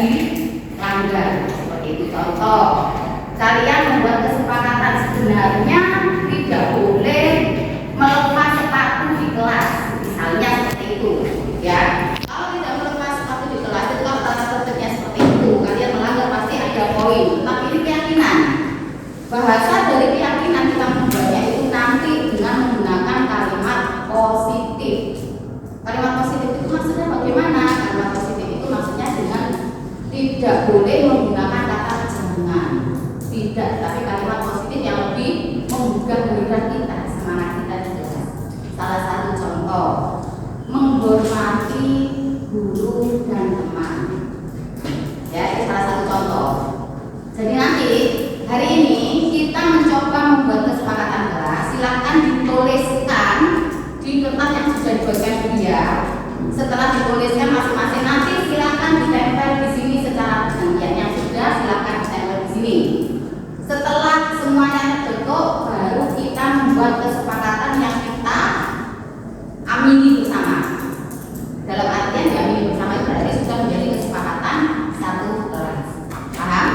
dilanggar. Seperti itu contoh. Kalian membuat kesepakatan sebenarnya tidak boleh melepas sepatu di kelas, misalnya seperti itu, ya. Kalau tidak melepas sepatu di kelas itu kalau tata tertibnya seperti itu, kalian melanggar pasti ada poin. Tapi ini keyakinan. Bahasa dari keyakinan kita membuatnya itu nanti dengan menggunakan kalimat positif. Kalimat positif itu maksudnya bagaimana? Kalimat positif itu maksudnya dengan tidak boleh menggunakan kata jangan. Tidak, tapi kalimat positif yang lebih menggugah gairah kita, semangat kita juga. Salah satu contoh, menghormati guru dan teman. Ya, itu salah satu contoh. Jadi nanti hari ini kita mencoba membuat kesepakatan kelas. Silakan dituliskan di kertas yang sudah dibuatkan dia. Setelah dituliskan masing-masing nanti silakan ditempel di sini secara bergantian. Yang sudah silakan ditempel di sini. Setelah semuanya terbentuk, baru kita membuat kesepakatan yang kita amini bersama. Dalam artian diamini bersama itu berarti sudah menjadi kesepakatan satu kelas. Paham?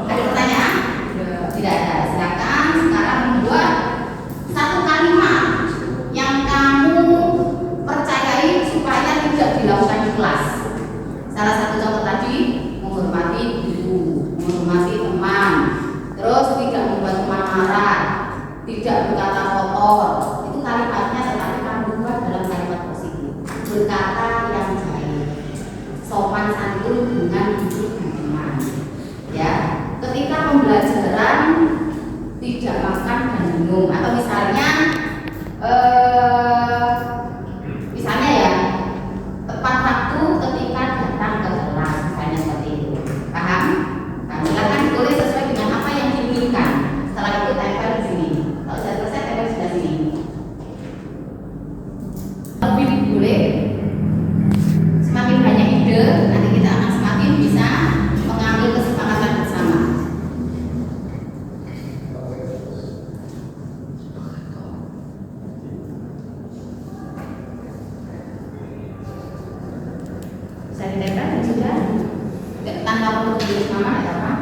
Ada pertanyaan? Tidak ada. Silakan sekarang membuat satu kalimat yang kamu percayai supaya tidak dilakukan di kelas. Salah satu contoh tadi, menghormati guru, menghormati teman. Terus tidak membuat teman marah, tidak berkata kotor. Itu kalimatnya tetapi kamu buat dalam kalimat positif. Berkata yang baik, sopan santun dengan duduk dan teman. Ya, ketika pembelajaran tidak makan dan minum, atau misalnya ya tepat waktu ketika datang ke kelas, misalnya seperti itu. Paham? Nah, silakan ditulis sesuai dengan apa yang diinginkan. Setelah itu tempel di sini. Kalau sudah selesai tempel di sebelah sini. Lebih boleh. Semakin banyak ide, nanti kita akan semakin bisa mengambil kesepakatan bersama. Bisa ditempel sudah? Tanpa perlu tulis nama ya apa?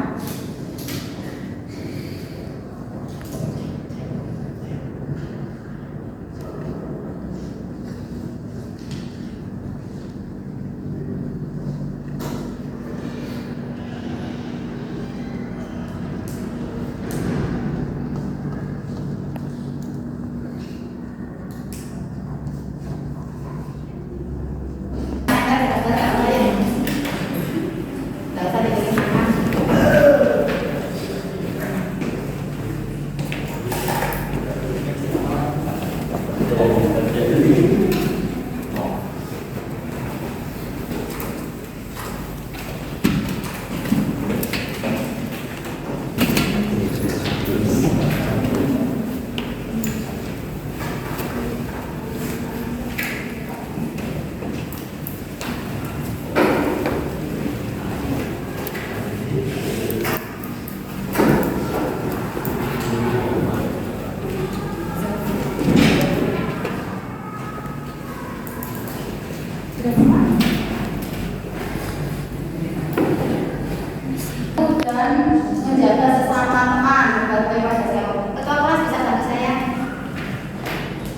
Dan menjaga sesama teman, berbagai pada siapa. Ketua kelas bisa bantu saya.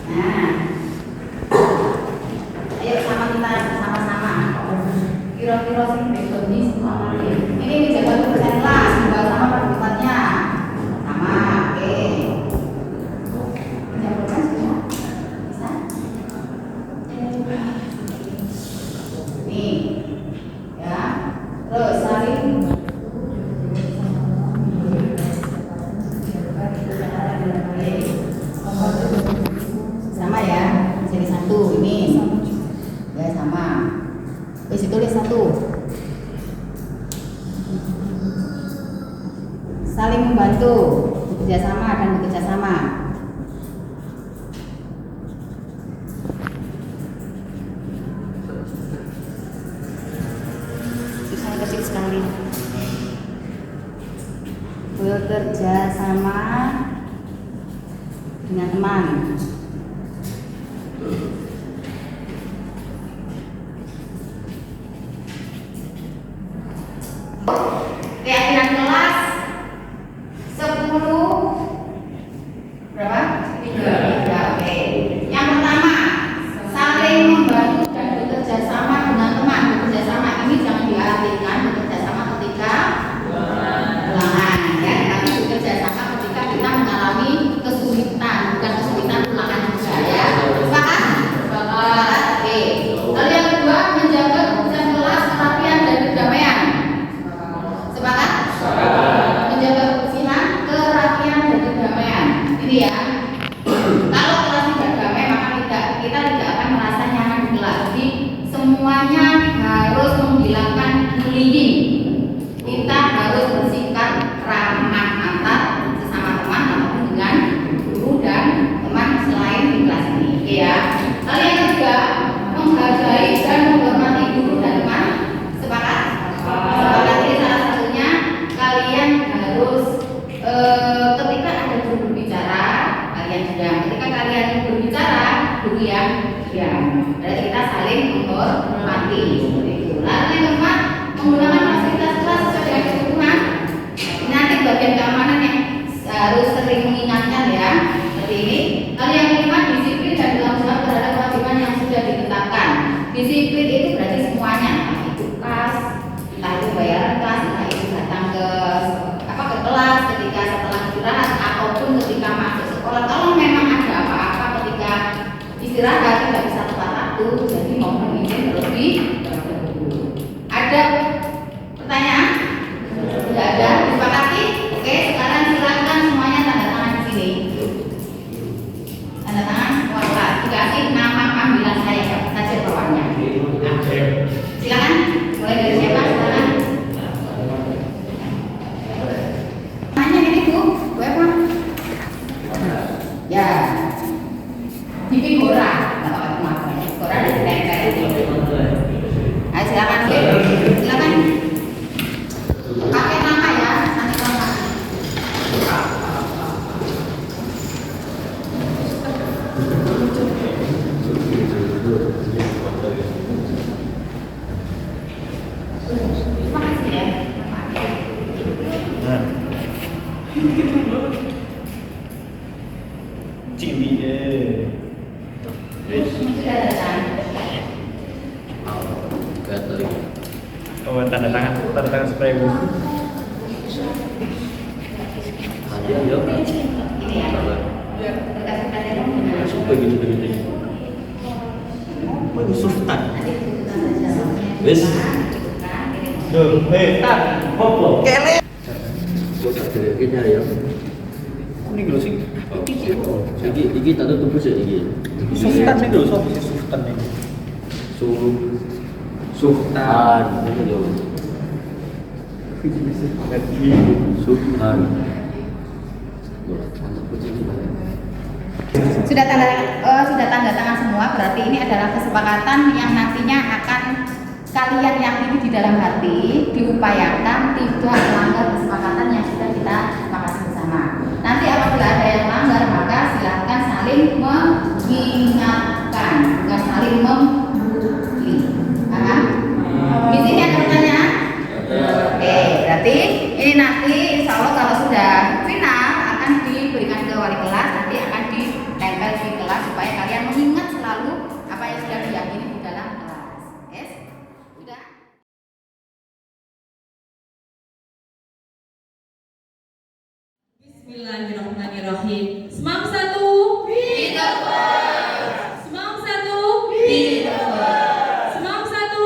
Nah, ayo sama kita sama-sama. Kira-kira sih besok ini semua nanti. Ini dijaga kebersihan kelas, juga sama pada tempatnya. Sama, oke. Menjaga semua, bisa? Nih, ya. Terus saling sama ya, jadi satu ini ya sama. Terus tulis satu. Saling membantu, bekerja sama dan bekerja sama. Susah kecil sekali. Bekerja sama dengan teman. Keyakinan kelas 10 berapa? 3. Oke. Yang pertama, saling membantu dan bekerja sama dengan teman. Bekerja sama ini jangan diartikan bekerja sama ketika ulangan, ya, tapi bekerja sama ketika kita mengalami kesulitan, bukan kesulitan ulangan juga, ya. Sepakat? Sepakat. Oke. Lalu yang kedua, menjaga kebersihan kelas, kerapian dan kedamaian. Sepakat? Menjaga kebersihan, kerapian dan kedamaian. Ini ya. Kalau kelas tidak damai maka kita tidak akan merasa nyaman di kelas. Jadi semuanya harus menghilangkan bullying. Kita harus bersikap ramah antar sesama teman ataupun dengan guru dan teman selain di kelas ini. Oke ya. Lalu yang ketiga, menghargai dan menghormati guru dan teman. Sepakat? Sepakat. Ini salah satunya kalian harus ketika ada guru berbicara kalian diam. Ketika kalian berbicara guru yang diam. Berarti kita saling menghormati. Seperti itu. Lalu yang keempat, menggunakan fasilitas kelas sesuai dengan kebutuhan. Ini nanti bagian keamanan yang harus sering mengingatkan ya. Seperti ini. Lalu yang kelima, disiplin dan bertanggung jawab terhadap kewajiban yang sudah ditetapkan. Disiplin itu berarti semuanya, entah itu kelas, entah itu bayaran kelas, entah itu datang ke kelas ketika setelah istirahat ataupun ketika masuk sekolah. Kalau memang ada apa-apa ketika istirahat tidak bisa tepat waktu, jadi mohon izin terlebih dahulu. Ada pertanyaan? Tidak ada? Disepakati? Oke, sekarang silakan semuanya tanda tangan di sini. Tanda tangan semua kelas. Dikasih nama panggilan saya saja bawahnya. Nah, silakan. Mulai dari siapa? Silakan. Tanya ini Bu, Bu apa? Ya. Bibi Gora. Gora dari tempel. Ayo silakan. Silakan. Pakai nama ya, nanti nama. Terima kasih ya. Cimi Sudah datang. oh tanda tangan supaya Bu. Ini ya. Berkas kalian Sumpah gitu. Sultan. Wes. Duh, tan, hoplo. Kele. Kita ya. Ini lho sing. Iki tak tutup sih iki. Sultan sing lho sapa sih Sultan iki? Sultan. Sultan. Sudah tanda tangan semua, berarti ini adalah kesepakatan yang nantinya akan kalian yakini di dalam hati, diupayakan tidak melanggar kesepakatan yang sudah kita sepakati bersama. Nanti apabila ada yang melanggar maka silahkan saling mengingatkan, bukan saling membuli. Paham? Di sini ada pertanyaan? Oke, berarti ini nanti insya Allah kalau sudah final akan diberikan ke wali kelas, nanti akan ditempel di kelas supaya kalian mengingat selalu apa yang sudah diyakini di dalam kelas. Yes? Sudah? Bismillahirrahmanirrahim. Semam satu. Semam satu. Semam satu.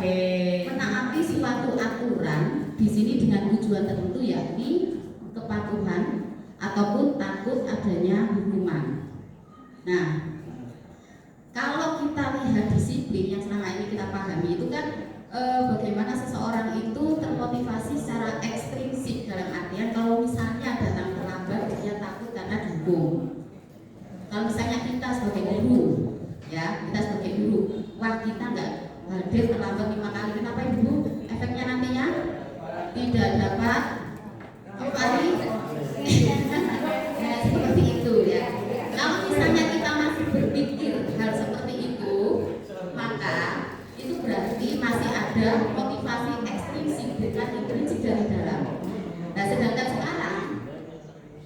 Oke. Menaati suatu aturan di sini dengan tujuan tertentu yakni kepatuhan ataupun takut adanya hukuman. Nah, kalau kita lihat disiplin yang selama ini kita pahami itu kan bagaimana seseorang itu termotivasi secara ekstrinsik, dalam artian kalau misalnya datang terlambat dia takut karena dihukum. Kalau misalnya kita sebagai guru, ya kita sebagai guru, wah kita nggak hadir terlambat 5 kali, kenapa ibu? Efeknya nantinya tidak dapat kembali. Nah, seperti itu ya. Kalau misalnya kita masih berpikir hal seperti itu, maka itu berarti masih ada motivasi motivasi ekstrinsik bukan intrinsik dari dalam. Nah, sedangkan sekarang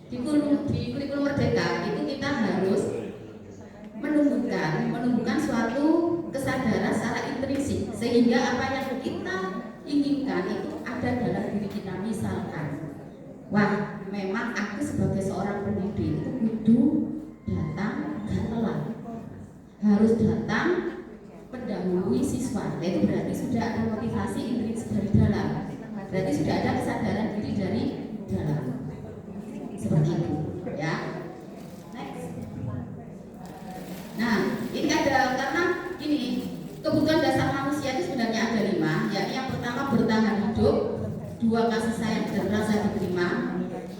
di kurikulum Merdeka itu kita harus menumbuhkan suatu kesadaran secara intrinsik sehingga apa yang kita inginkan itu ada dalam diri kita. Misalkan, wah, memang aku sebagai seorang pendidik itu kudu datang gak telat, harus datang mendahului siswa. Itu berarti sudah ada motivasi intrinsik dari dalam, berarti sudah ada kesadaran diri dari dalam, seperti itu ya. Next. Nah, ini ada karena ini kebutuhan dasar manusia itu sebenarnya ada 5, yakni yang pertama bertahan hidup, 2 kasih sayang dan rasa diterima,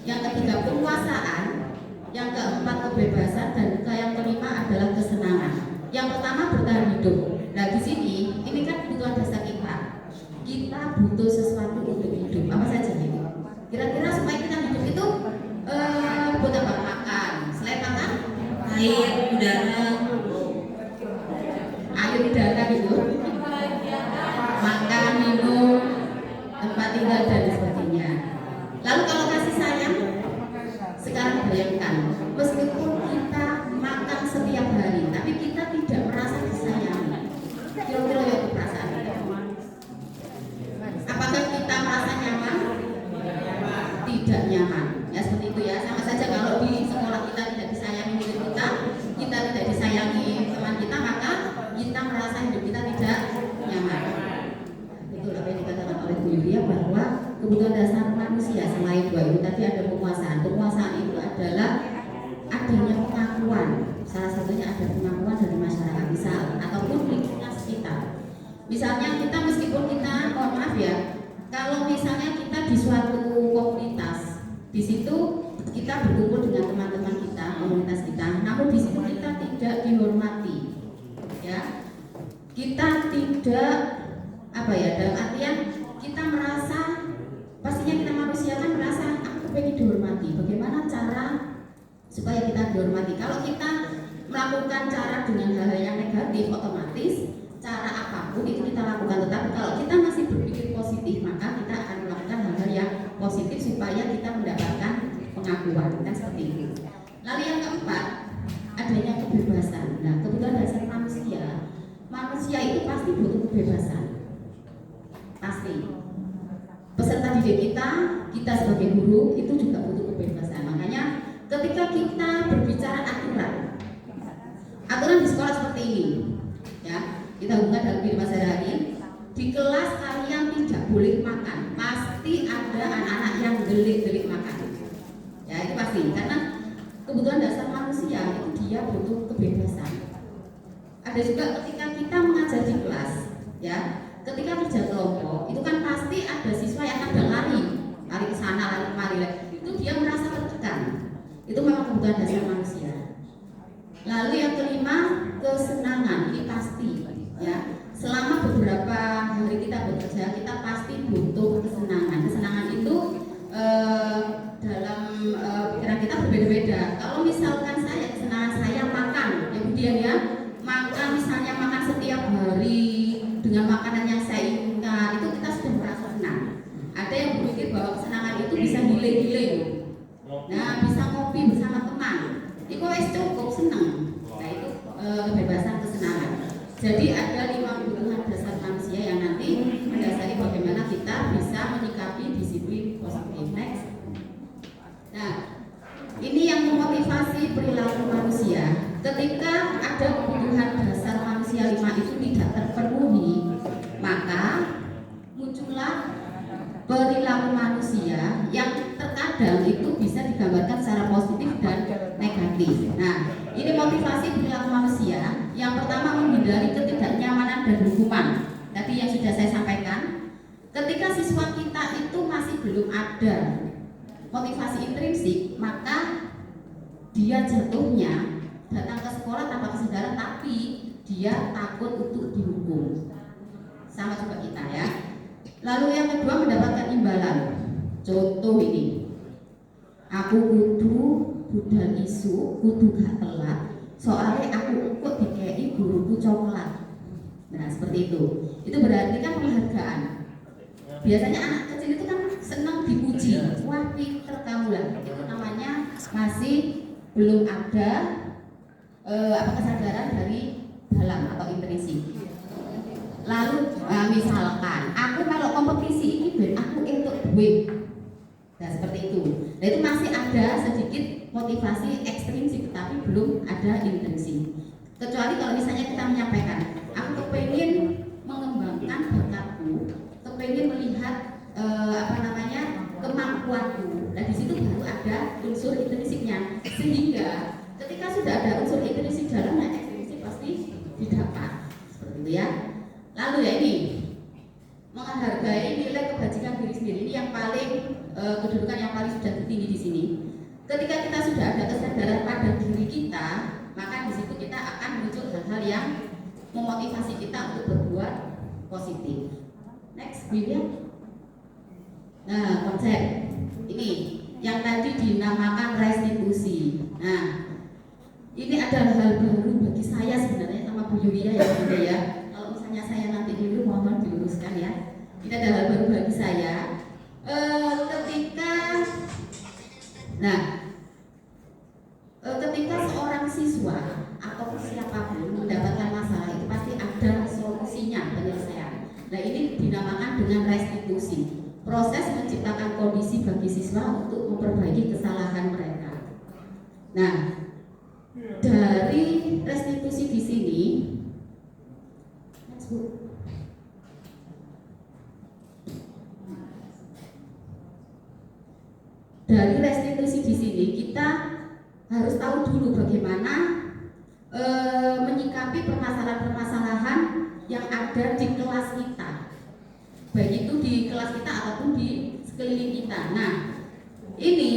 yang ketiga penguasaan, yang keempat kebebasan, dan yang kelima adalah kesenangan. Yang pertama bertahan hidup. Nah, di sini ini kan kebutuhan dasar kita. Kita butuh sesuatu untuk hidup. Apa saja ini? Kira-kira supaya kita hidup itu butuh apa? Makan. Selain makan, Air, udara, air, udara gitu. Makan, minum, tempat tinggal dan sebagainya. Lalu kalau kasih sayang, sekarang bayangkan, meskipun kita makan setiap hari, tapi kita tidak merasa disayangi. Kira-kira ya perasaan itu. Apakah kita merasa nyaman? Tidak nyaman. Ya seperti itu ya. Sama saja kalau di sekolah kita tidak disayangi murid kita tidak disayangi teman kita, maka kita merasa hidup kita tidak nyaman. Itu apa yang dikatakan oleh Bu Yulia bahwa kebutuhan dasar manusia selain 2 itu tadi ada penguasaan. Penguasaan itu adalah adanya pengakuan. Salah satunya ada pengakuan dari masyarakat misal ataupun lingkungan sekitar. Misalnya kita meskipun kita mohon maaf ya, kalau misalnya kita di suatu komunitas, di situ kita berkumpul dengan teman-teman kita, komunitas kita, namun di situ kita tidak dihormati, ya, kita tidak apa ya, dalam artian kita merasa, pastinya kita manusia kan merasa aku pengen dihormati. Bagaimana cara supaya kita dihormati? Kalau kita melakukan cara dengan hal-hal yang negatif, otomatis cara apapun itu kita lakukan. Tetapi kalau kita masih berpikir positif, maka kita akan melakukan hal-hal yang positif supaya kita mendapatkan pengakuan, kan seperti itu. Lalu yang keempat, adanya kebebasan. Nah, kebutuhan dasar manusia itu pasti butuh kebebasan, pasti. Peserta didik kita sebagai guru itu juga butuh kebebasan. Makanya ketika kita berbicara aturan di sekolah seperti ini, ya, kita hubungkan dalam kehidupan sehari-hari. Di kelas kalian tidak boleh makan, pasti ada anak-anak yang gelik-gelik makan. Ya, itu pasti, karena kebutuhan dasar manusia itu dia butuh kebebasan. Ada juga ketika kita mengajar di kelas, ya, ketika kerja kelompok, itu kan pasti ada siswa yang kadang lari ke sana, lari kemari, itu dia merasa tertekan. Itu memang kebutuhan dasar manusia. Lalu yang kelima, kesenangan. Ini pasti, ya. Selama beberapa hari kita bekerja, kita pasti butuh kesenangan. Kesenangan itu dalam pikiran kita berbeda-beda. Kalau misalkan saya, kesenangan saya makan, ya kemudian ya, makan misalnya makan setiap hari dengan makanan yang saya inginkan, itu kita sudah merasa senang. Ada yang berpikir bahwa kesenangan itu bisa healing. Nah, bisa ngopi bersama teman, itu wes cukup senang. Nah, itu kebebasan kesenangan. Jadi ada 5 kebutuhan dasar manusia yang nanti mendasari bagaimana kita bisa menyikapi disiplin positif. Next. Nah, ini yang memotivasi perilaku manusia. Ketika ada kebutuhan dasar manusia 5 itu tidak terpenuhi, maka muncullah perilaku manusia yang terkadang itu bisa digambarkan secara positif dan negatif. Nah, ini motivasi perilaku manusia. Yang pertama, menghindari ketidaknyamanan dan hukuman. Tadi yang sudah saya sampaikan, ketika siswa kita itu masih belum ada motivasi intrinsik, maka dia jatuhnya datang ke sekolah tanpa kesadaran, tapi dia takut untuk dihukum. Sama juga kita ya. Lalu yang kedua, mendapatkan imbalan. Contoh ini, aku kudu budal isu, kudu gak telat, soalnya aku ikut dikei guruku coklat. Nah, seperti itu. Itu berarti kan penghargaan. biasanya anak kecil itu kan senang dipuji, wah pinter kamu lah. Itu namanya masih belum ada kesadaran dari dalam atau intrinsik. Lalu misalkan aku kalau kompetisi ini ben aku untuk duit, nah seperti itu. Nah itu masih ada sedikit motivasi ekstrinsik, tapi belum ada intrinsik. Kecuali kalau misalnya kita menyampaikan, aku kepengen mengembangkan bakatku, kepengen melihat kemampuanku. Nah di situ baru ada unsur intrinsiknya. Sehingga ketika sudah ada unsur intrinsik dalamnya, ekstrinsik pasti didapat. Seperti itu ya. Lalu ya ini menghargai nilai kebajikan diri sendiri, ini yang paling kedudukan yang paling sudah tinggi di sini. Ketika kita sudah ada kesadaran pada diri kita, maka di situ kita akan muncul hal-hal yang memotivasi kita untuk berbuat positif. Next, William. Nah, konsep ini yang tadi dinamakan restitusi. Nah, ini adalah hal baru bagi saya sebenarnya sama Bu Yulia ya, Bunda ya. Kalau misalnya saya nanti dulu mohon diluruskan ya. Ini adalah hal baru bagi saya. Ketika seorang siswa atau siapapun mendapatkan masalah itu pasti ada solusinya, penyelesaian. Nah ini dinamakan dengan restitusi, proses menciptakan kondisi bagi siswa untuk memperbaiki kesalahan mereka. Nah dari restitusi di sini, dari restitusi di sini kita harus tahu dulu bagaimana menyikapi permasalahan-permasalahan yang ada di kelas kita, baik itu di kelas kita ataupun di sekeliling kita. Nah, ini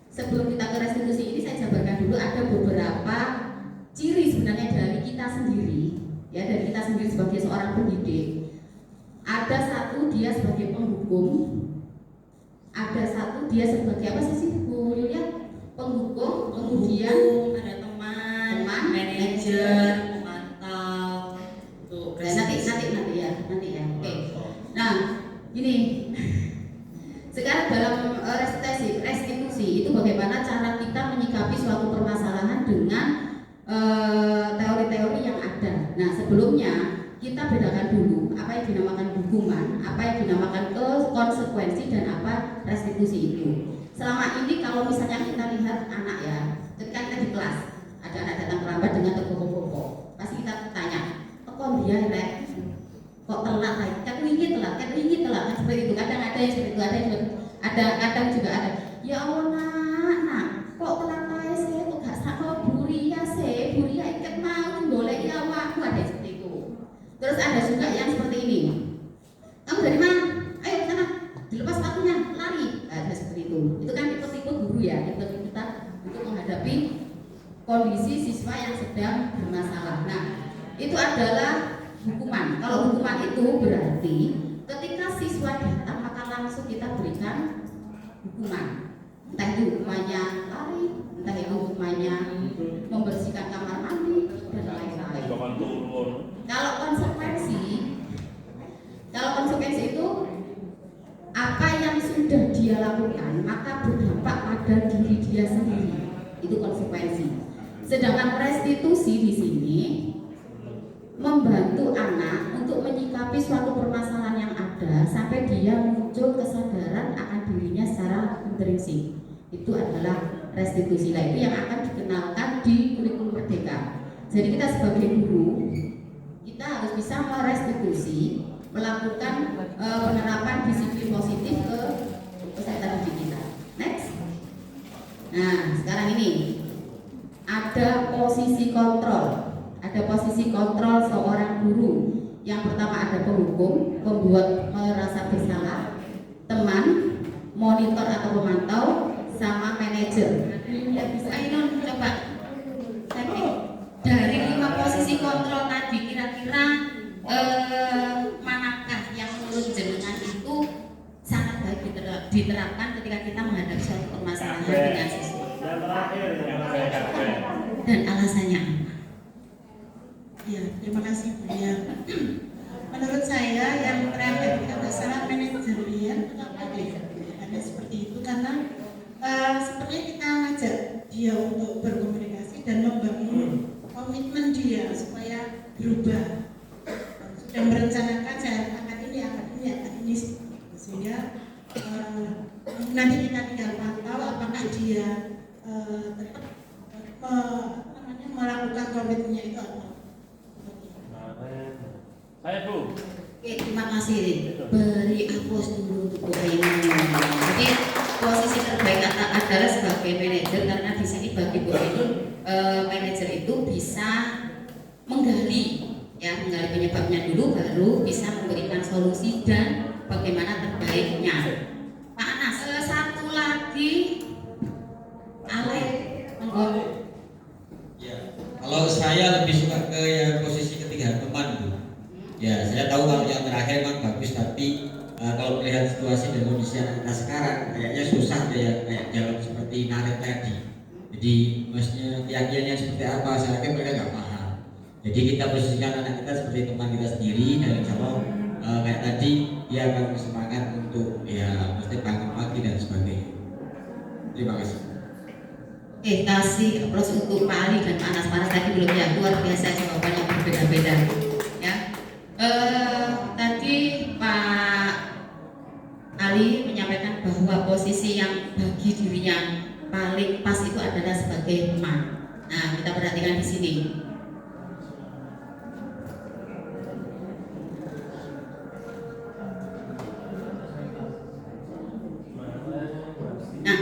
sebelum kita ke restitusi ini saya jabarkan dulu ada beberapa ciri sebenarnya dari kita sendiri, ya dari kita sendiri sebagai seorang pendidik. Ada satu dia sebagai penghukum, ada satu dia sebagai apa sih Bu Yulia? Penghukum, kemudian ada teman, manajer, pemantau, untuk nanti ya. Oke. Nah, ini sekarang dalam restitusi itu bagaimana cara kita menyikapi suatu permasalahan dengan teori-teori yang ada. Nah, sebelumnya kita bedakan dulu apa yang dinamakan hukuman, apa yang dinamakan konsekuensi, dan apa restitusi itu. Selama ini kalau misalnya kita lihat anak ya, ketika kita di kelas ada anak datang terlambat dengan tergogok-gogok, pasti kita tanya, kok dia rek, kok telat lagi, kan wingi telat, kan seperti itu. Kadang ada yang seperti itu, kadang juga ada. Ya Allah nak, kok telat lagi sih, kok gak sama buria sih, buria ikat mau boleh ya waktu, ada seperti itu. Terus ada juga yang seperti ini, kamu dari mana? Ayo sana, dilepas sepatunya, lari. Ada seperti itu. Itu kan tipe-tipe guru ya, tipe kita untuk menghadapi kondisi siswa yang sedang bermasalah. Nah, itu adalah hukuman. Kalau hukuman itu berarti ketika siswa datang maka langsung kita berikan hukuman. Entah itu hukumannya lari, entah itu hukumannya membersihkan kamar mandi dan lain-lain. Kalau konsekuensi itu apa yang sudah dia lakukan maka berdampak pada diri dia sendiri, itu konsekuensi. Sedangkan restitusi di sini membantu anak untuk menyikapi suatu permasalahan yang ada sampai dia muncul kesadaran akan dirinya secara intrinsik. Itu adalah restitusi. Nah, itu yang akan dikenalkan di kurikulum Merdeka. Jadi kita sebagai guru kita harus bisa merestitusi, melakukan penerapan disiplin positif ke peserta didik kita. Next. Nah, sekarang ini ada posisi kontrol. Ada posisi kontrol seorang guru. Yang pertama ada penghukum, pembuat merasa bersalah, teman, monitor atau pemantau, sama manajer. Bisa ini coba. Dari 5 posisi kontrol tadi kira-kira manakah yang menurut jenengan itu sangat baik diterapkan ketika kita menghadapi suatu permasalahan dengan siswa? Dan alasannya apa? Ya, terima kasih Bu ya. Menurut saya yang terakhir tidak salah manajer Oke, terima kasih. Beri aplaus dulu untuk Bu Ainun. Jadi posisi terbaik adalah sebagai manajer, karena di sini bagi Bu Ainun manajer itu bisa menggali penyebabnya dulu, baru bisa memberikan solusi dan bagaimana terbaiknya. Pak Anas, satu lagi Ale, monggo. Ya, kalau saya lebih suka ke yang posisi ketiga, teman Bu. Ya, saya tahu kalau yang terakhir memang bagus, tapi kalau melihat situasi dan kondisi anak sekarang, kayaknya susah deh ya, kayak jalan seperti Naret tadi. Jadi maksudnya keyakinannya seperti apa, saya yakin mereka nggak paham. Jadi kita posisikan anak kita seperti teman kita sendiri, dan insya Allah kayak tadi dia akan bersemangat untuk ya mesti bangun pagi dan sebagainya. Terima kasih. Oke, kasih aplaus untuk Pak Ali dan Pak Anas. Panas tadi belum ya, luar biasa jawabannya berbeda-beda. Ya, tadi Pak Ali menyampaikan bahwa posisi yang bagi dirinya paling pas itu adalah sebagai teman. Nah, kita perhatikan di sini. Nah,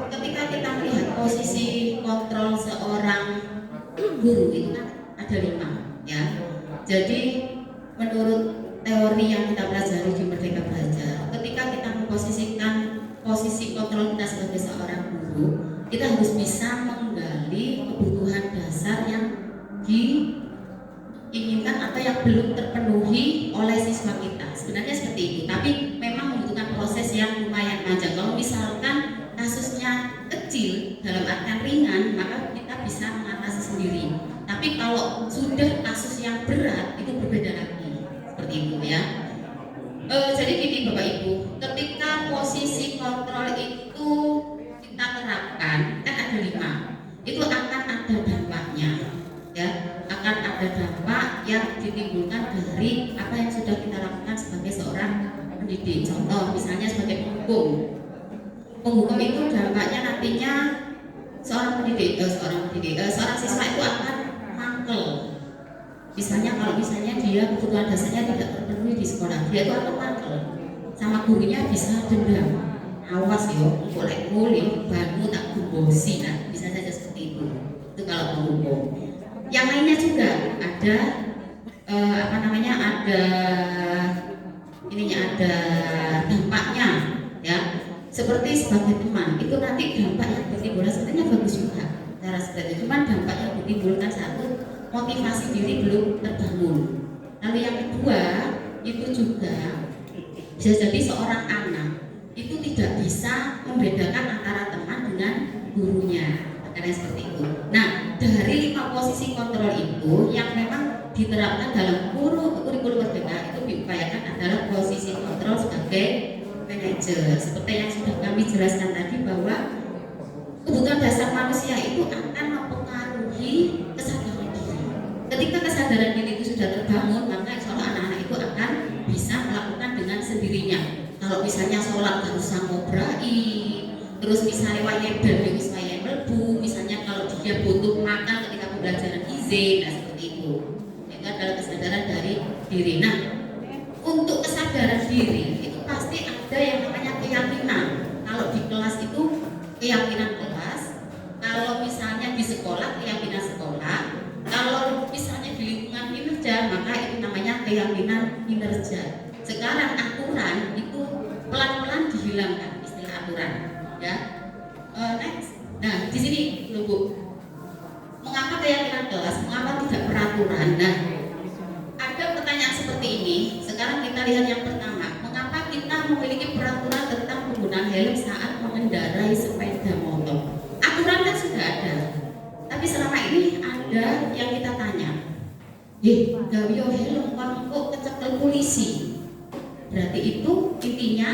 ketika kita melihat posisi kontrol seorang guru itu kan ada 5, ya. Jadi menurut teori yang kita pelajari di Merdeka Belajar, ketika kita memposisikan posisi kontrol kita sebagai seorang guru, kita harus bisa menggali kebutuhan dasar yang diinginkan atau yang belum terpenuhi oleh siswa kita. Sebenarnya seperti itu, tapi memang membutuhkan proses yang lumayan panjang. Kalau misalkan kasusnya kecil dalam artian ringan, maka kita bisa mengatasi sendiri. Tapi kalau sudah kasus yang berat, itu berbeda lagi, seperti itu ya. Jadi gini Bapak Ibu, ketika posisi kontrol itu kita terapkan, kan ada 5, itu akan ada dampaknya, ya, akan ada dampak yang ditimbulkan dari apa yang sudah kita lakukan sebagai seorang pendidik. Contoh, misalnya sebagai penghukum itu dampaknya nantinya seorang siswa itu akan mangkel. Misalnya kalau misalnya dia kebutuhan dasarnya tidak terpenuhi di sekolah, dia itu akan mangkel, sama gurunya bisa dendam. Awas yo, boleh banmu tak gumbosi, nah bisa saja seperti itu. Itu kalau penghukum. Yang lainnya juga ada ada dampaknya, ya. Seperti sebagai teman, itu nanti dampak yang ditimbulkan sebenarnya bagus juga cara seperti itu. Cuman dampak yang ditimbulkan, satu, motivasi diri belum terbangun. Lalu yang kedua, itu juga bisa jadi seorang anak itu tidak bisa membedakan antara teman dengan gurunya, karena seperti itu. Nah, dari 5 posisi kontrol itu yang memang diterapkan dalam kurikulum Merdeka itu diupayakan adalah posisi kontrol sebagai manajer. Seperti yang sudah kami jelaskan tadi, bahwa kebutuhan dasar manusia itu akan mempengaruhi kesadaran diri. Ketika kesadaran diri itu sudah terbangun, maka insya Allah anak-anak itu akan bisa melakukan dengan sendirinya. Kalau misalnya sholat harus sangobrai, terus misalnya wayedan harus melbu, misalnya kalau dia butuh makan ketika pembelajaran izin, nah seperti itu. Itu adalah kesadaran dari diri. Nah, untuk kesadaran diri itu pasti ada yang namanya keyakinan. Kalau di kelas itu keyakinan kelas, kalau misalnya di sekolah keyakinan sekolah, kalau misalnya di lingkungan kinerja maka itu namanya keyakinan kinerja. Sekarang aturan itu pelan-pelan dihilangkan istilah aturan, ya. Next. Nah, di sini Bu, mengapa keyakinan kelas, mengapa tidak peraturan? Nah, ada pertanyaan seperti ini. Sekarang kita lihat yang pertama, mengapa kita memiliki peraturan tentang penggunaan helm saat mengendarai sepeda motor? Aturan kan sudah ada, tapi selama ini ada yang kita tanya, gawe helm kok kecekel polisi. Berarti itu intinya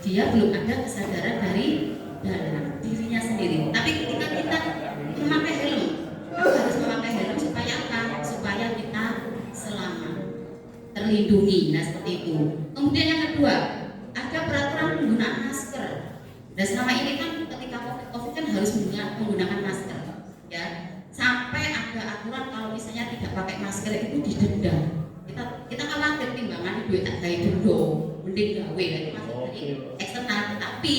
dia belum ada kesadaran dari dalam dirinya sendiri. Tapi ketika kita memakai helm, harus memakai helm supaya apa? Supaya kita selamat, terlindungi. Nah seperti itu. Kemudian yang kedua, ada peraturan penggunaan masker. Dan selama ini kan ketika COVID kan harus menggunakan masker, ya. Sampai ada aturan kalau misalnya tidak pakai masker itu didenda, duit tak gawe dulu, mending gawe itu masuk dari eksternal. Tapi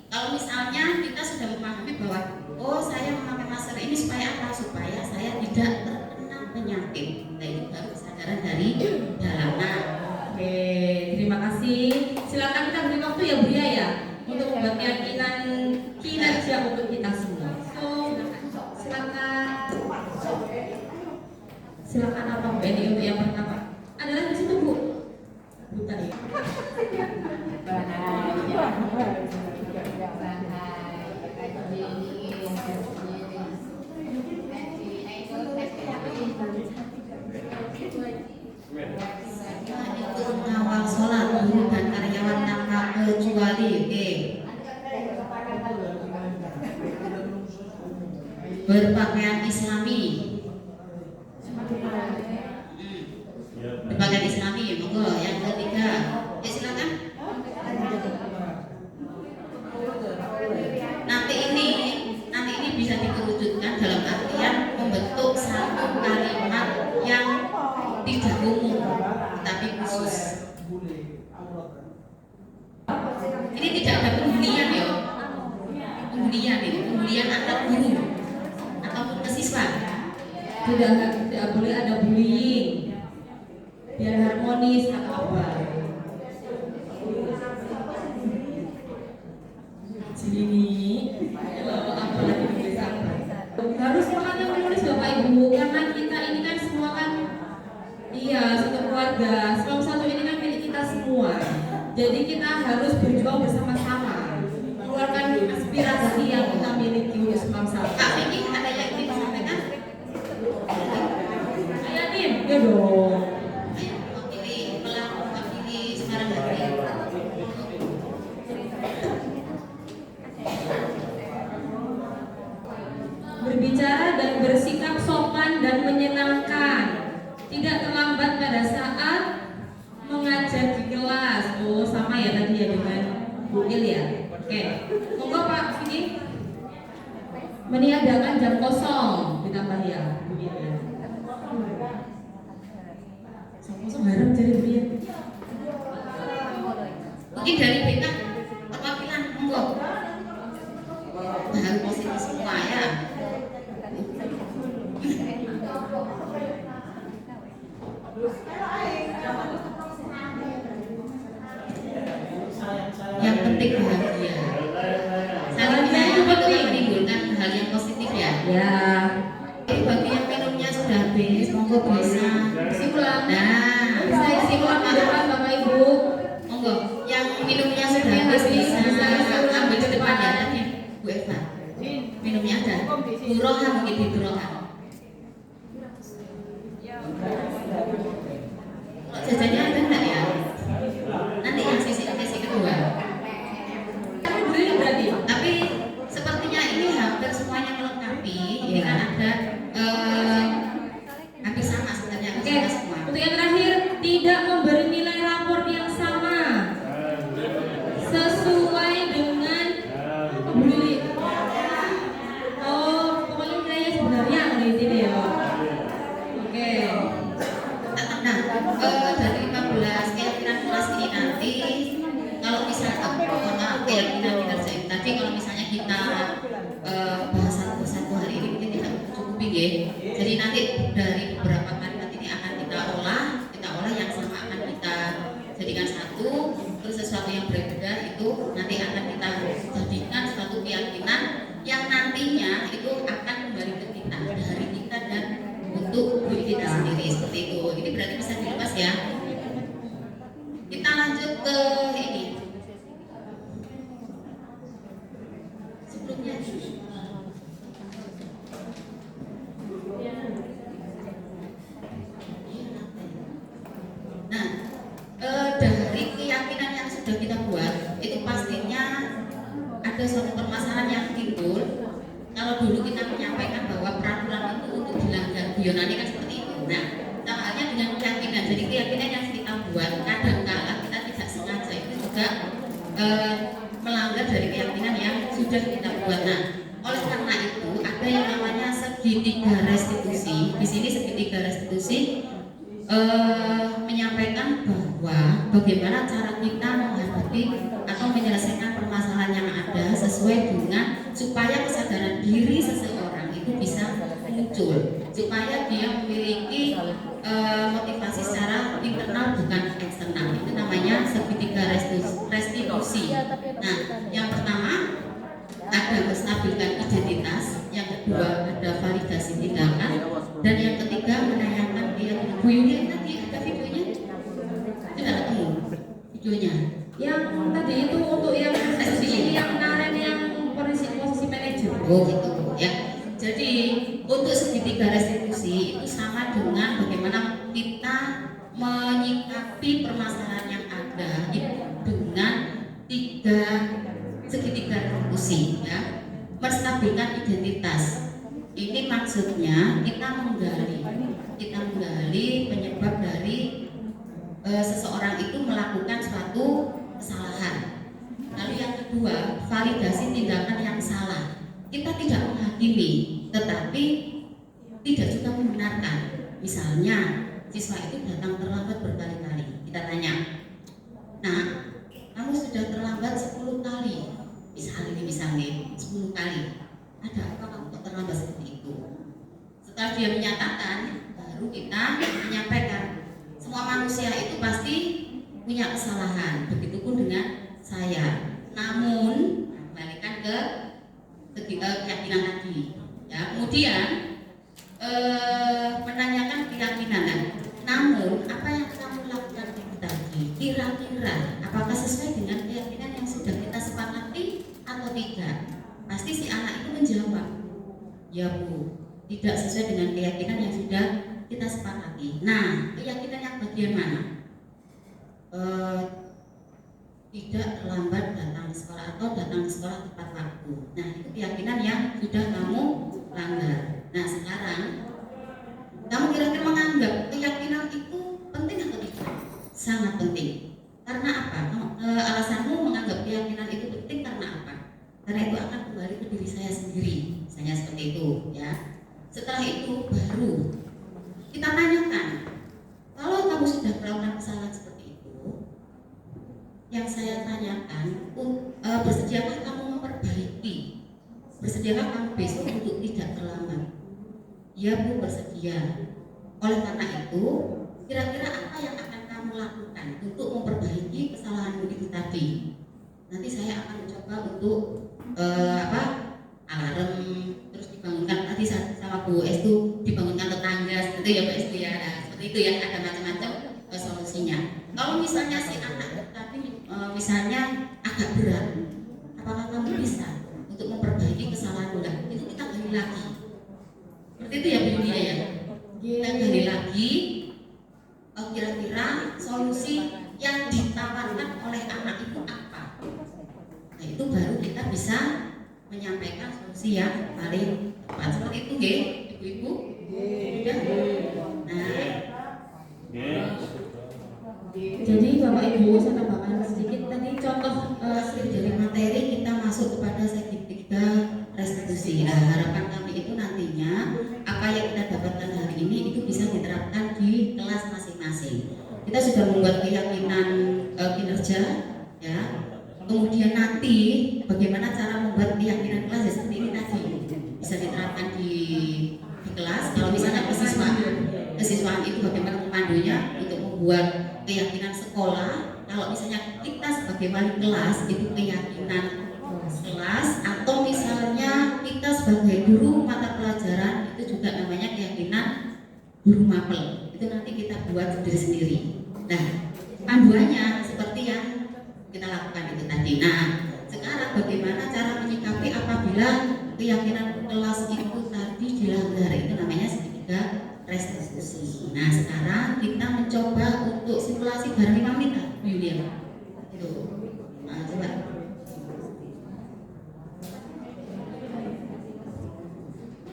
kalau misalnya kita sudah memahami bahwa oh saya memakai masker ini supaya apa? Supaya saya tidak terkena penyakit. Nah itu baru kesadaran dari dalamnya. Oke, terima kasih. Silakan kita beri waktu ya Bu ya untuk membuat keyakinan kinerja untuk kita semua. Silakan apa Bu Eni untuk yang pertama? Adalah di situ Bu. Bu tadi. Mengawal sholat guru dan karyawan tanpa kecuali. Oke. Berpakaian Islami. Berpakaian Islami, monggo. Yang ketiga, ya silakan. Nanti ini bisa dikerucutkan dalam artian membentuk satu kalimat yang tidak umum, tapi khusus. Ini tidak ada pembulian ya, pembulian antar guru ataupun ke siswa. Tidak boleh ada bullying. Biar harmonis atau apa? Sini, apa lagi tulis apa? Harus semangat yang menulis Bapak Ibu, karena kita ini kan semua kan, iya satu keluarga, Islam satu ini kan milik kita semua. Jadi kita harus berjuang bersama-sama, mengeluarkan aspirasi yang kita miliki untuk Islam satu. Kak Vicky, ada yang ingin disampaikan? Ayo Tim, ya dong. Berbicara dan bersikap sopan dan menyenangkan, tidak terlambat pada saat mengajar di kelas. Oh sama ya tadi ya dengan Bu Il ya. Oke, monggo Pak Vicky. Meniadakan jam kosong ditambah ya Bu Il ya. Jam kosong harap jadi Bu Il. Mungkin dari BK perwakilan monggo. Bahan positif semua ya. Yang penting bahagia. Salamnya itu kan menimbulkan hal yang positif ya. Ya. Bagi yang minumnya sudah habis, monggo bisa Isi ulang. Nah, Bisa isi ulang di depan Bapak Ibu. monggo. Yang minumnya sudah habis bisa ambil di depan ya tadi Bu Eva. Minumnya ada. Bu Roha mungkin di Bu Roha. Jajannya ada enggak ya? Nanti yang sesi kedua. Berarti. Tapi sepertinya ini hampir semuanya melengkapi. Ini kan ada hampir sama sebenarnya. Oke, Sama semua. untuk yang terakhir, tidak memberi nilai rapor yang sama sesuai dengan bully. Oh, pokoknya nilainya sebenarnya di sini ya. Oke. Nah, dari 15 keyakinan kelas ini nanti, kalau misalnya keyakinan kinerja ini tadi, kalau misalnya kita bahasan satu hari ini mungkin tidak cukup ya. Jadi nanti dari beberapa kalimat ini akan kita olah yang sama akan kita jadikan satu, terus sesuatu yang berbeda itu nanti akan kita jadikan suatu keyakinan yang nantinya itu akan kembali ke kita, dari kita dan untuk diri kita sendiri seperti itu. Ini berarti bisa dilepas ya. Kita lanjut ke ini. Sebelumnya. Nah, dari keyakinan yang sudah kita buat itu pastinya ada suatu permasalahan yang timbul. Kalau dulu kita menyampaikan bahwa peraturan itu untuk dilanggar, Yunani kan seperti itu. Nah, sama halnya dengan keyakinan. Jadi keyakinan yang kita buat kadang-kala kita tidak sengaja itu juga melanggar dari keyakinan yang sudah kita buat. Nah, oleh karena itu ada yang namanya segitiga restitusi. Di sini segitiga restitusi menyampaikan bahwa bagaimana cara kita menghadapi atau menyelesaikan permasalahan yang ada sesuai dengan supaya kesadaran diri seseorang itu bisa muncul, supaya dia memiliki motivasi secara internal bukan eksternal. Itu namanya segitiga restitusi. Nah, yang pertama ada menstabilkan identitas, yang kedua ada validasi tindakan, dan yang ketiga menayangkan keyakinan. Bu Yuli tadi ada videonya? Tidak ketemu videonya. Yang tadi itu untuk yang posisi yang karen yang posisi manajer. Oh gitu ya. Jadi untuk segitiga restitusi itu sama dengan bagaimana kita menyikapi permasalahan yang ada itu dengan tiga segitiga restitusi ya. Menstabilkan identitas. Ini maksudnya kita menggali penyebab dari seseorang itu melakukan suatu kesalahan. Lalu yang kedua, validasi tindakan yang salah. Kita tidak menghakimi, tetapi tidak juga membenarkan. Misalnya, siswa itu datang terlambat berkali-kali. Kita tanya, nah, kamu sudah terlambat 10 kali. Misalnya 10 kali. Ada apa kamu kok terlambat seperti itu? Setelah dia menyatakan, baru kita menyampaikan. Semua manusia itu pasti punya kesalahan, begitupun dengan saya. Namun, kembalikan ke keyakinan tadi. Ya, kemudian menanyakan keyakinan. Namun, apa yang kamu lakukan itu tadi, kira-kira apakah sesuai dengan keyakinan yang sudah kita sepakati atau tidak? Pasti si anak itu menjawab, ya Bu, tidak sesuai dengan keyakinan yang sudah kita sepakati. Nah, keyakinan yang bagian mana? Tidak terlambat datang ke sekolah atau datang ke sekolah tepat waktu. Nah, itu keyakinan yang sudah kamu langgar. Nah, sekarang kamu kira-kira menganggap keyakinan itu penting atau tidak? Sangat penting. Karena apa? Alasanmu menganggap keyakinan itu penting karena apa? Karena itu akan kembali ke diri saya sendiri. Misalnya seperti itu, ya. Setelah itu baru kita tanyakan, kalau kamu sudah melakukan kesalahan seperti itu, yang saya tanyakan, bersediakah kamu memperbaiki? Bersediakah kamu besok untuk tidak terlambat? Ya Bu, bersedia. Oleh karena itu, kira-kira apa yang akan kamu lakukan untuk memperbaiki kesalahanmu itu tadi? Nanti saya akan mencoba untuk alarm, terus dibangunkan tadi sama Bu Estu, dibangunkan tetangga, seperti itu ya Pak Estu ya. Nah, seperti itu ya, ada macam-macam solusinya. Kalau misalnya si anak tadi misalnya agak berat, apakah kamu bisa untuk memperbaiki kesalahan ulang? Itu kita gali lagi. Seperti itu ya Bu Yulia ya. Kita gali lagi, kira-kira solusi yang ditawarkan oleh anak itu apa? Nah, itu baru kita bisa menyampaikan solusi yang paling tepat. Seperti itu, nggih, Ibu-ibu? Sudah. Nah, Jadi Bapak Ibu, saya tambahkan sedikit tadi contoh dari materi kita masuk kepada segitiga restitusi. Nah, harapan kami itu nantinya apa yang kita dapatkan hari ini itu bisa diterapkan di kelas masing-masing. Kita sudah membuat keyakinan kinerja, ya. Kemudian nanti bagaimana cara membuat keyakinan kelas ya seperti ini tadi bisa diterapkan di kelas. Kalau misalnya kesiswaan itu bagaimana memandunya untuk membuat keyakinan sekolah. Kalau misalnya kita sebagai wali kelas itu keyakinan kelas, atau misalnya kita sebagai guru mata pelajaran itu juga namanya keyakinan guru mapel. Itu nanti kita buat sendiri-sendiri. Nah, panduannya seperti yang kita lakukan itu tadi. Nah, sekarang bagaimana cara menyikapi apabila keyakinan kelas itu tadi dilanggar? Itu namanya segitiga restitusi. Nah, sekarang kita mencoba untuk simulasi bareng 5 menit, Bu Yulia. Itu. Nah, coba.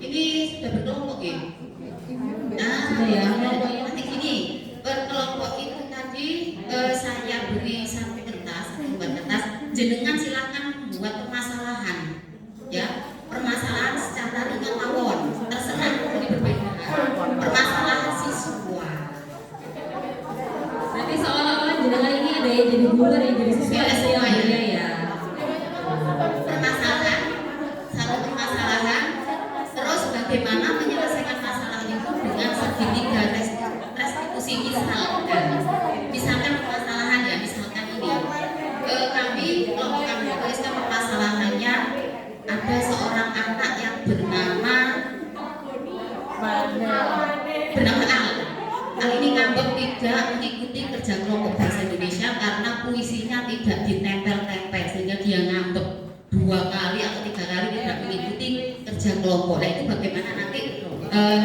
Ini sudah berkelompok ya? Nah, Sudah ya. nanti gini, berkelompok itu tadi saya beri satu kertas, jenengan silakan buat permasalahan, ya, permasalahan secara ringan mawon, terserah ini berbeda. Permasalahan siswa. nanti seolah-olah jenengan ini yang jadi guru, ada yang jadi siswa, Beres ada yang semuanya. beda ya. Permasalahan, satu permasalahan, terus bagaimana menyelesaikan masalah itu dengan segitiga restitusi. Misalkan permasalahan ya, misalkan ini kami kelompok kami tuliskan permasalahannya ada seorang anak yang bernama Al ini ngambek tidak mengikuti kerja kelompok bahasa Indonesia karena puisinya tidak ditempel-tempel sehingga dia ngambek 2 kali atau 3 kali tidak mengikuti kerja kelompok. Nah itu bagaimana nanti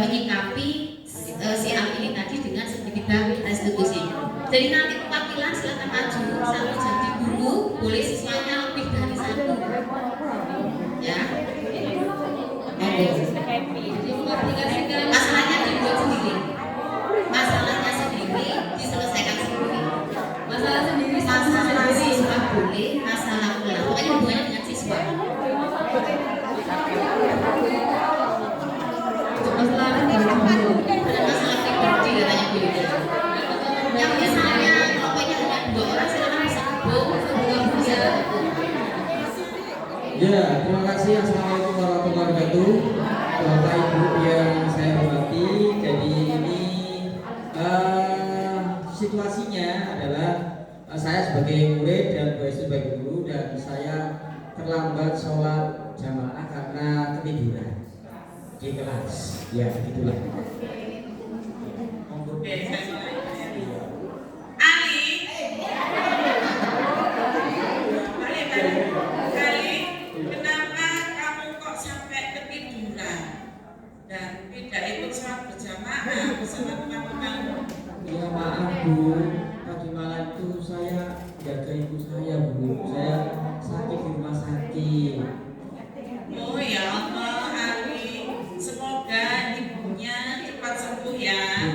menyikapi si Al ini tadi dengan segitiga restitusi. Jadi nanti perwakilan silakan maju, satu jadi guru, boleh siswanya lebih dari 1 ya. Masalahnya dibuat sendiri, masalahnya sendiri diselesaikan sendiri. Masalah sendiri, Masalah siswa boleh, masalah kelas pokoknya hubungannya dengan siswa. masalah Ada masalah pribadi katanya Bu. Yang misalnya kelompoknya hanya 2 orang silakan bisa gabung bisa. Ya, terima kasih. Assalamualaikum warahmatullahi wabarakatuh. Bapak Ibu yang saya hormati, jadi ini situasinya adalah saya sebagai murid dan Bu Esti sebagai guru dan saya terlambat sholat jamaah karena ketiduran di kelas. Ya, itulah. Kenapa kamu kok sampai ketiduran dan tidak ikut sholat berjamaah bersama teman-teman? Ya maaf Bu, tadi malam itu saya jaga ibu saya Bu. Saya sakit di rumah sakit. Oh ya Allah, Ali, semoga ibunya cepat sembuh ya.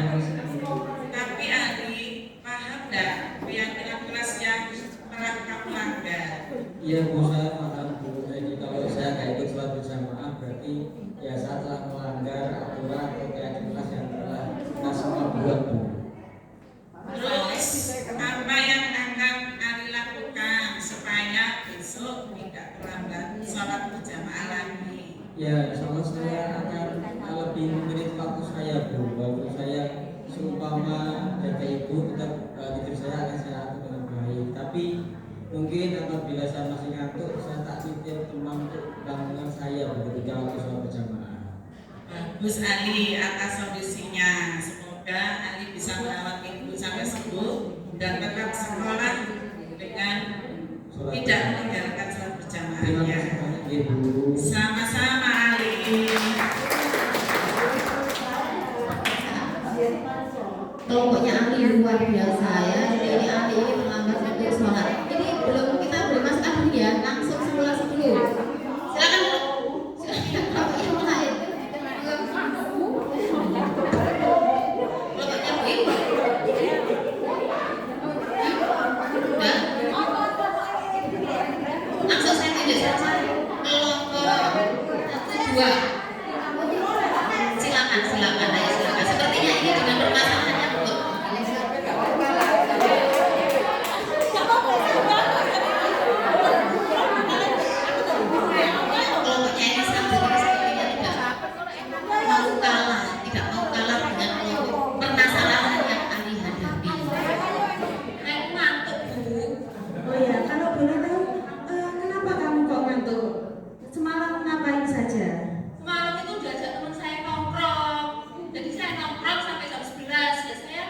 Tapi Ali, paham nggak keyakinan keras yang pernah kamu langgar? Iya Bu, saya paham Bu. Jadi kalau saya nggak ikut sholat berjamaah berarti ya saya telah melanggar aturan atau keyakinan yang telah kita semua buat Bu. Terus apa yang akan Ali lakukan supaya besok tidak terlambat sholat berjamaah lagi? Ya insya Allah saya akan lebih mengirit waktu saya Bu. Walaupun saya seumpama jaga ibu tetap tidur saya akan saya atur dengan baik. Tapi mungkin apabila saya masih ngantuk saya tak titip teman untuk bangunan saya ketika waktu sholat berjamaah. Bagus Ali atas solusinya. Semoga Ali bisa merawat ibu sampai sembuh dan tetap sekolah dengan tidak meninggalkan sholat Terima berjamaahnya. kasih banyak Ibu. Sama-sama Ali. Kelompoknya Ali luar biasa ya. Ini Ali ini terlambat untuk sholat. Ini kita belum masuk Ali ya, langsung simulasi dulu. Silakan kelompoknya mulai. Kelompoknya Win. Udah. Langsung saya tunjuk saja. Kelompok 2. Silakan, ayo silakan. Sepertinya ini dengan permasalahannya untuk kelompoknya ini sepertinya tidak mau kalah dengan kelompok permasalahan yang Ali hadapi. Aku ngantuk Bu. Oh ya, kalau boleh tahu, kenapa kamu kok ngantuk? Semalam ngapain saja? Semalam itu diajak teman saya nongkrong. Jadi saya nongkrong sampai jam 11. Ya saya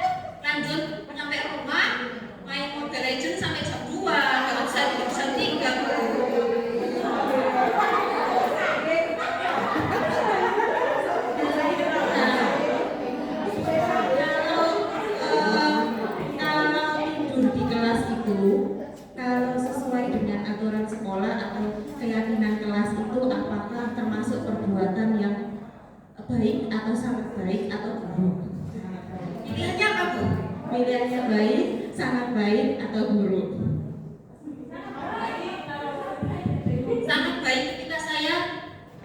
lanjut sampai rumah main Mobile Legends sampai jam 2. Kalau saya tidak bisa tinggal. Kalau tidur di kelas itu, kalau sesuai dengan aturan sekolah atau keyakinan kelas itu, apakah termasuk perbuatan yang baik atau sangat baik atau buruk? Pilihannya apa Bu? Pilihannya baik, sangat baik atau buruk? Sangat baik ketika saya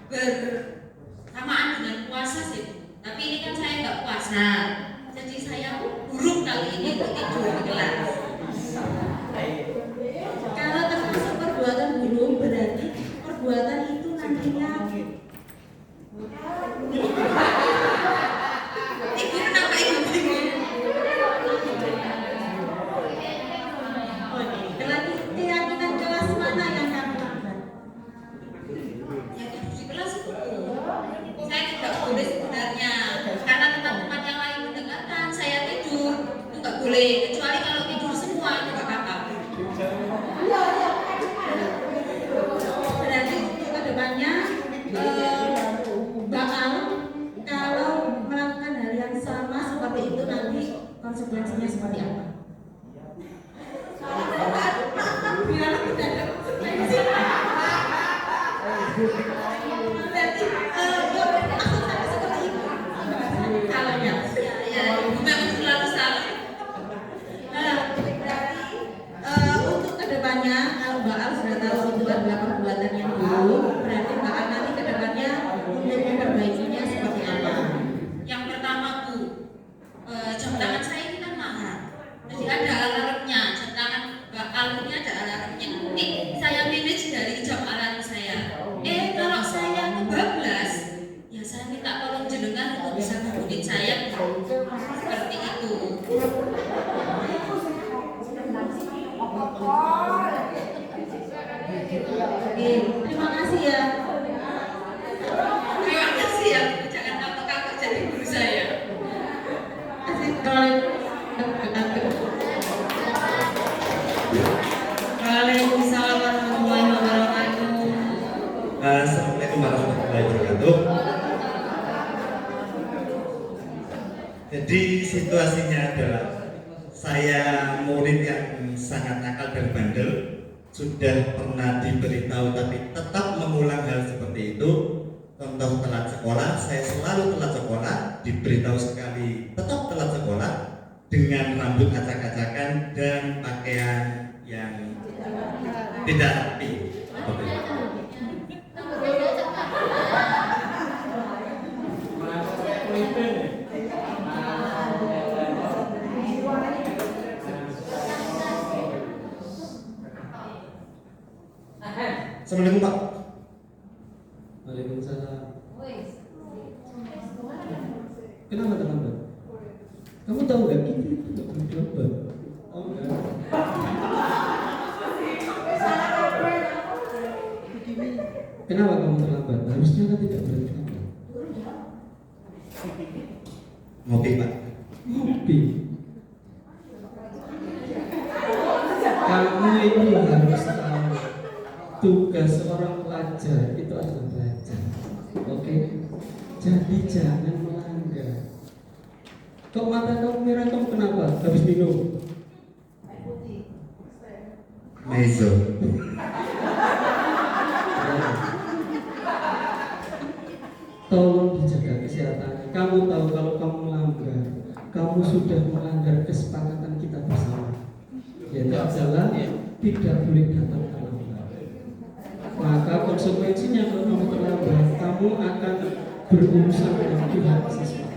bersamaan dengan puasa sih. Tapi ini kan saya nggak puasa. Jadi saya buruk kali ini untuk tidur di kelas. pokoknya kalau Mbak Al sudah tahu itu adalah perbuatan yang dulu, berarti Mbak Al nanti ke depannya untuk memperbaikinya seperti apa? Yang pertama Bu, jam tangan saya ini kan mahal. Jadi ada alarmnya, jam tangan bakal ini ada alarmnya. Saya manage dari jam alarm saya. Kalau saya kebablas, ya saya minta tolong jenengan untuk bisa bangunin saya. Seperti itu. Oke, terima kasih ya. Terima kasih ya, Bu. Jangan kapok-kapok jadi guru saya. Waalaikumsalam warahmatullahi wabarakatuh. Assalamualaikum warahmatullahi wabarakatuh. Jadi situasinya adalah saya murid yang sangat nakal dan bandel, sudah pernah diberitahu tapi tetap mengulang hal seperti itu. Contoh telat sekolah, saya selalu telat sekolah, diberitahu sekali tetap telat sekolah dengan rambut acak-acakan dan pakaian yang tidak rapi. Seperti itu. Assalamualaikum Pak. Waalaikumsalam. Kenapa terlambat? Kamu tahu gak itu terlambat? Oh enggak. Kenapa kamu terlambat? Harusnya kan tidak berterlambat. Ngopi Pak. Ngopi. Kamu itu harus tahu tugas seorang pelajar itu adalah belajar. Oke? Jadi jangan melanggar. Kok mata kamu merah, kamu kenapa? Habis minum? Meizo. Tolong dijaga kesehatan. Kamu tahu kalau kamu melanggar, kamu sudah melanggar kesepakatan kita bersama. Yaitu adalah tidak boleh datang terlambat. Maka konsekuensinya kalau kamu terlambat, kamu akan berurusan dengan pihak siswa.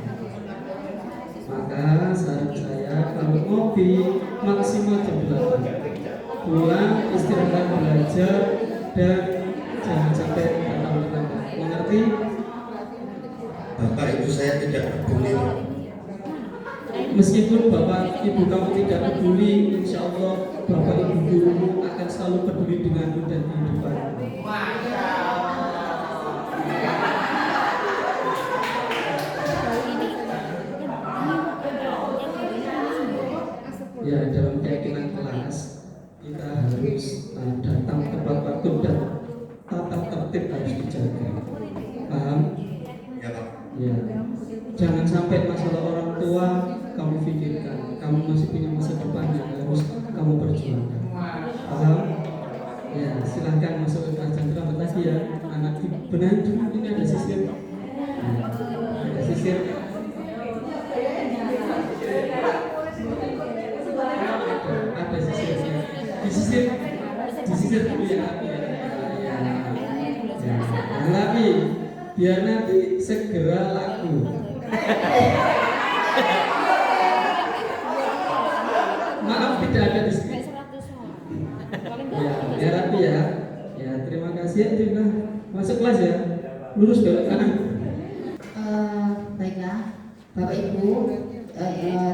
Maka saran saya kalau ngopi maksimal jam 8. Pulang istirahat belajar dan jangan sampai terlambat. Mengerti? Bapak ibu saya tidak peduli. Meskipun bapak ibu kamu tidak peduli, insya Allah bapak ibu gurumu akan selalu peduli denganmu dan kehidupanmu. Ya, dalam keyakinan kelas kita harus datang tepat waktu dan tata tertib harus dijaga. Paham? Ya Pak. Ya. Jangan sampai masalah orang tua kamu pikirkan. Kamu masih punya masa depan yang harus kamu perjuangkan. Paham? Ya, silahkan masuk ke kelas. Jangan terlambat lagi ya. Anak benar dulu ini ada sisir. Nah, ada sisir. Ada sisirnya. Disisir dulu ya. Tapi biar nanti segera laku. Maaf tidak ada di sini. Ya rapi ya. Ya terima kasih juga. Masuk kelas ya. Lurus belok kanan. Baiklah, Bapak Ibu,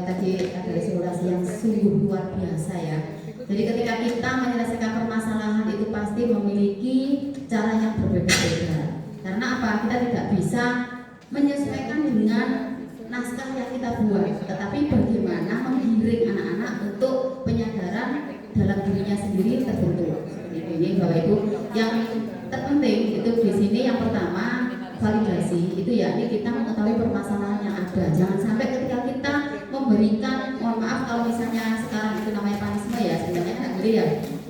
tadi ada simulasi yang sungguh luar biasa ya. Jadi ketika kita menyelesaikan permasalahan itu pasti memiliki cara yang berbeda-beda. Karena apa? Kita tidak bisa menyesuaikan dengan naskah yang kita buat, tetapi bagaimana menggiring anak-anak untuk penyadaran dalam dirinya sendiri terbentuk. Seperti ini Bapak Ibu. Yang terpenting itu di sini yang pertama validasi itu ya, ini kita mengetahui permasalahan yang ada. Jangan sampai ketika kita memberikan, mohon maaf kalau misalnya sekarang itu namanya panisme ya, sebenarnya nggak boleh ya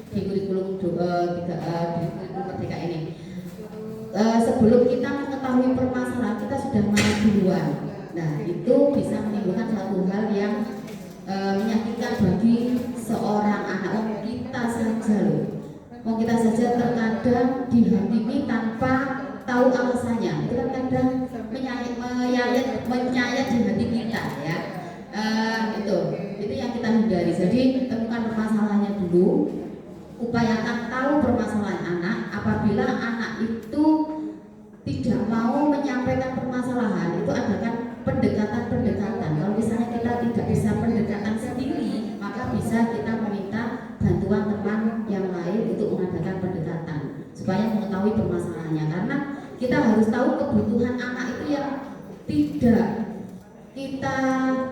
di kurikulum Merdeka ini. Sebelum kita mengetahui permasalahan kita sudah marah duluan. Nah itu bisa menimbulkan satu hal yang menyakitkan bagi seorang anak. Kita saja loh dulu, upayakan tahu permasalahan anak. Apabila anak itu tidak mau menyampaikan permasalahan, itu adakan pendekatan-pendekatan. Kalau misalnya kita tidak bisa pendekatan sendiri, maka bisa kita meminta bantuan teman yang lain untuk mengadakan pendekatan supaya mengetahui permasalahannya. Karena kita harus tahu kebutuhan anak itu yang tidak kita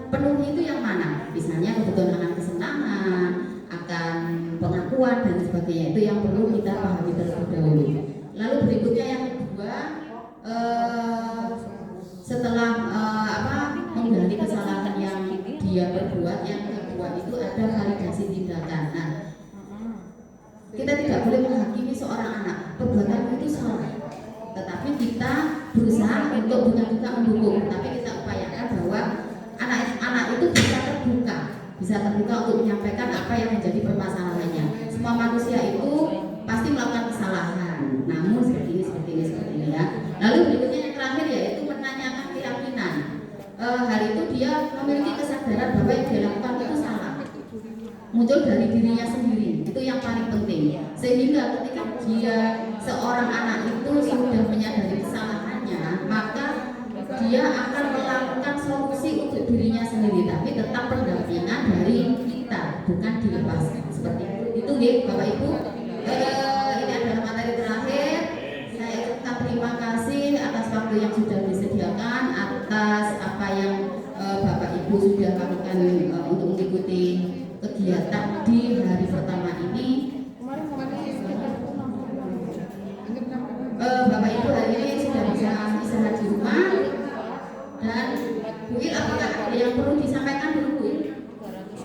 penuhi itu yang mana. Misalnya kebutuhan anak kesenangan, akan pengakuan dan sebagainya, itu yang perlu kita pahami terlebih dahulu. Lalu berikutnya yang kedua, setelah menggali kesalahan yang dia berbuat, yang kedua itu ada validasi tindakan. Nah, kita tidak boleh menghakimi seorang anak perbuatan itu salah, tetapi kita berusaha untuk bukan juga mendukung, tapi kita upayakan bahwa anak itu bisa terbuka untuk menyampaikan apa yang menjadi permasalahannya. Semua manusia itu pasti melakukan kesalahan, namun seperti ini ya. Lalu berikutnya yang terakhir yaitu menanyakan keyakinan. Hal itu dia memiliki kesadaran bahwa yang dia lakukan itu salah, muncul dari dirinya sendiri, itu yang paling penting. Sehingga ketika seorang anak itu sudah menyadari kesalahannya, maka dia akan melakukan solusi untuk dirinya sendiri, tapi tetap pendampingan dari kita, bukan dilepas. Seperti itu Bapak Ibu. Ini adalah materi terakhir. Saya ucapkan terima kasih atas waktu yang sudah disediakan, atas apa yang Bapak Ibu sudah lakukan untuk mengikuti kegiatan di hari pertama ini. Bapak Ibu hari ini sudah bisa istirahat di rumah. Dan Bu Il, apakah ada yang perlu disampaikan dulu Bu Il?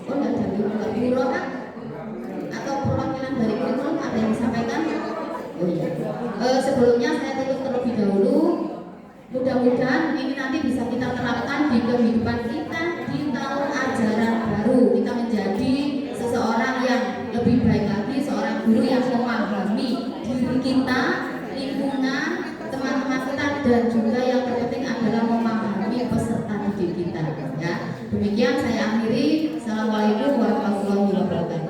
Oh, tidak ada Bu Roha atau perwakilan dari kurikulum ada yang disampaikan? Oh iya. Sebelumnya saya tutup terlebih dahulu. Mudah-mudahan ini nanti bisa kita terapkan di kehidupan kita di tahun ajaran baru. Kita menjadi seseorang yang lebih baik lagi, seorang guru yang memahami diri kita, lingkungan, teman-teman kita, dan juga yang terpenting adalah memahami peserta didik kita. Ya, demikian saya akhiri. Assalamualaikum warahmatullahi wabarakatuh.